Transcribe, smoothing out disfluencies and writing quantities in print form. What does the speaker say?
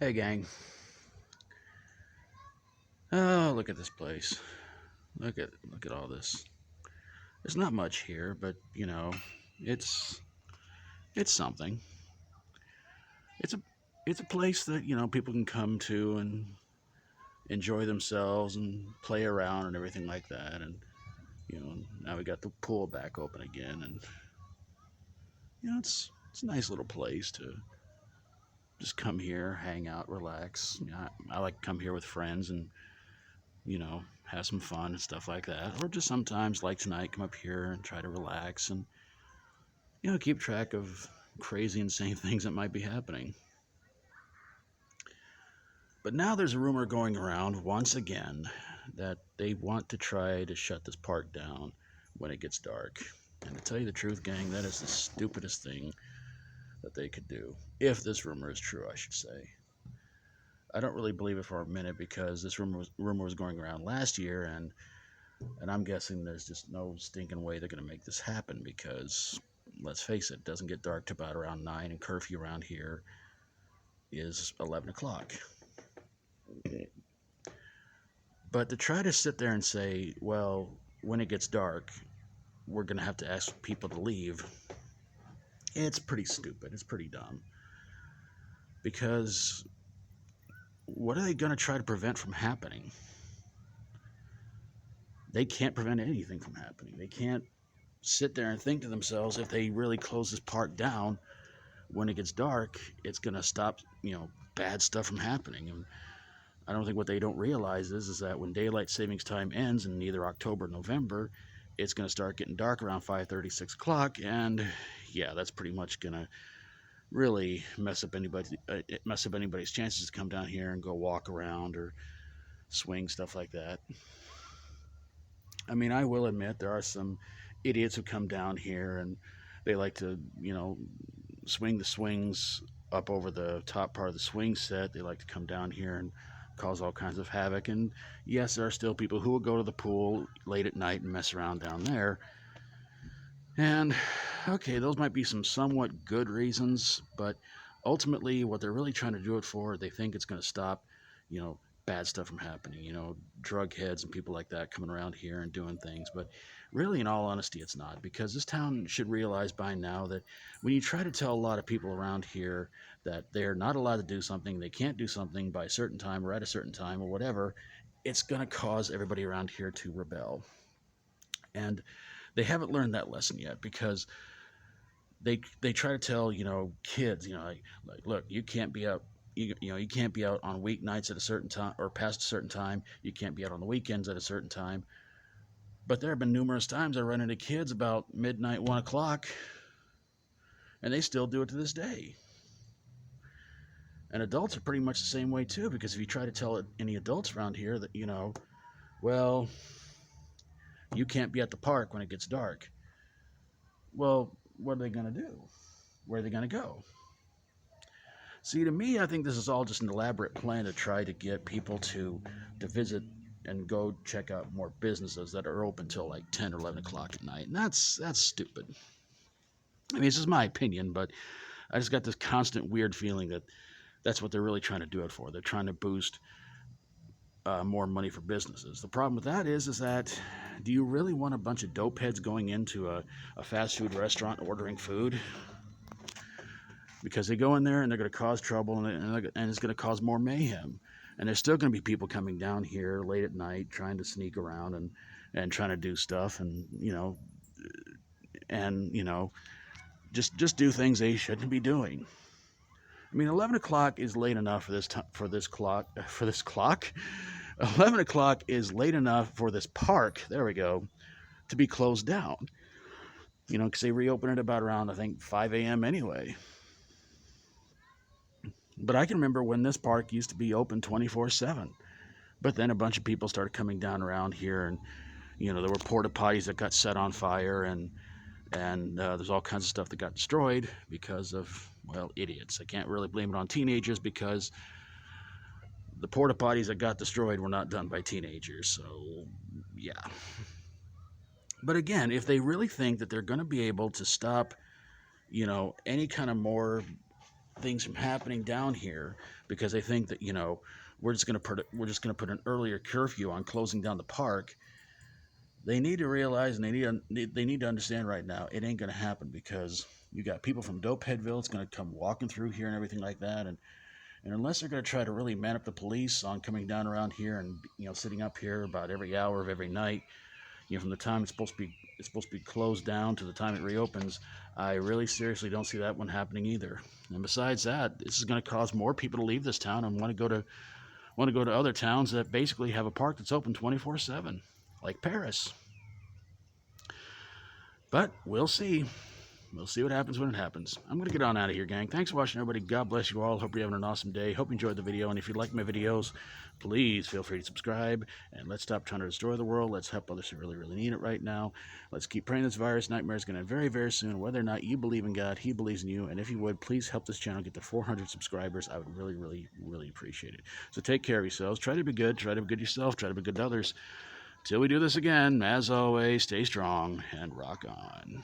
Hey gang. Oh, look at this place. Look at all this. There's not much here, but it's it's something. It's a place that, people can come to and enjoy themselves and play around and everything like that. And, now we got the pool back open again, and it's a nice little place to just come here, hang out, relax. I like to come here with friends and have some fun and stuff like that. Or just sometimes, like tonight, come up here and try to relax and, keep track of crazy, insane things that might be happening. But now there's a rumor going around once again that they want to try to shut this park down when it gets dark. And to tell you the truth, gang, that is the stupidest thing that they could do. If this rumor is true, I should say. I don't really believe it for a minute because this rumor was going around last year, and I'm guessing there's just no stinking way they're going to make this happen because, let's face it doesn't get dark to about around 9, and curfew around here is 11 o'clock. But to try to sit there and say, well, when it gets dark, we're going to have to ask people to leave, it's pretty stupid. It's pretty dumb. Because what are they going to try to prevent from happening? They can't prevent anything from happening. They can't sit there and think to themselves, if they really close this park down when it gets dark, it's going to stop, bad stuff from happening. And I don't think what they don't realize is that when daylight savings time ends in either October or November, it's going to start getting dark around 5:30, 6 o'clock, and yeah, that's pretty much going to really mess up anybody's chances to come down here and go walk around or swing, stuff like that. I mean, I will admit there are some idiots who come down here and they like to, swing the swings up over the top part of the swing set. They like to come down here and cause all kinds of havoc. And yes, there are still people who will go to the pool late at night and mess around down there. And okay, those might be some somewhat good reasons, but ultimately, what they're really trying to do it for, they think it's going to stop, bad stuff from happening. Drug heads and people like that coming around here and doing things. But really, in all honesty, it's not, because this town should realize by now that when you try to tell a lot of people around here that they're not allowed to do something, they can't do something by a certain time or at a certain time or whatever, it's going to cause everybody around here to rebel. And they haven't learned that lesson yet, because they try to tell kids, like look, you can't be out. You can't be out on weeknights at a certain time or past a certain time. You can't be out on the weekends at a certain time. But there have been numerous times I run into kids about midnight, 1 o'clock, and they still do it to this day. And adults are pretty much the same way too, because if you try to tell any adults around here that well, you can't be at the park when it gets dark, well, what are they going to do? Where are they going to go? See, to me, I think this is all just an elaborate plan to try to get people to visit and go check out more businesses that are open till like 10 or 11 o'clock at night. And that's stupid. I mean, this is my opinion, but I just got this constant weird feeling that that's what they're really trying to do it for. They're trying to boost more money for businesses. The problem with that is that, do you really want a bunch of dope heads going into a fast food restaurant ordering food? Because they go in there and they're going to cause trouble, and it's going to cause more mayhem. And there's still going to be people coming down here late at night trying to sneak around and trying to do stuff, and and just do things they shouldn't be doing. I mean, 11 o'clock is late enough for this clock. 11 o'clock is late enough for this park. There we go, to be closed down. Because they reopen it about around, I think, 5 a.m. anyway. But I can remember when this park used to be open 24/7. But then a bunch of people started coming down around here, and there were porta potties that got set on fire, and there's all kinds of stuff that got destroyed because of, well, idiots. I can't really blame it on teenagers, because the porta potties that got destroyed were not done by teenagers. So yeah. But again, if they really think that they're going to be able to stop, any kind of more things from happening down here because they think that, we're just going to put an earlier curfew on closing down the park. They need to realize, and they need to understand right now, it ain't going to happen, because you got people from Dopeheadville that's going to come walking through here and everything like that. And unless they're going to try to really man up the police on coming down around here and, sitting up here about every hour of every night, from the time it's supposed to be closed down to the time it reopens, I really seriously don't see that one happening either. And besides that, this is going to cause more people to leave this town and want to go to other towns that basically have a park that's open 24/7, like Paris. But we'll see. We'll see what happens when it happens. I'm going to get on out of here, gang. Thanks for watching, everybody. God bless you all. Hope you're having an awesome day. Hope you enjoyed the video. And if you like my videos, please feel free to subscribe. And let's stop trying to destroy the world. Let's help others who really, really need it right now. Let's keep praying this virus nightmare is going to end very, very soon. Whether or not you believe in God, He believes in you. And if you would, please help this channel get to 400 subscribers. I would really, really, really appreciate it. So take care of yourselves. Try to be good. Try to be good yourself. Try to be good to others. Till we do this again, as always, stay strong and rock on.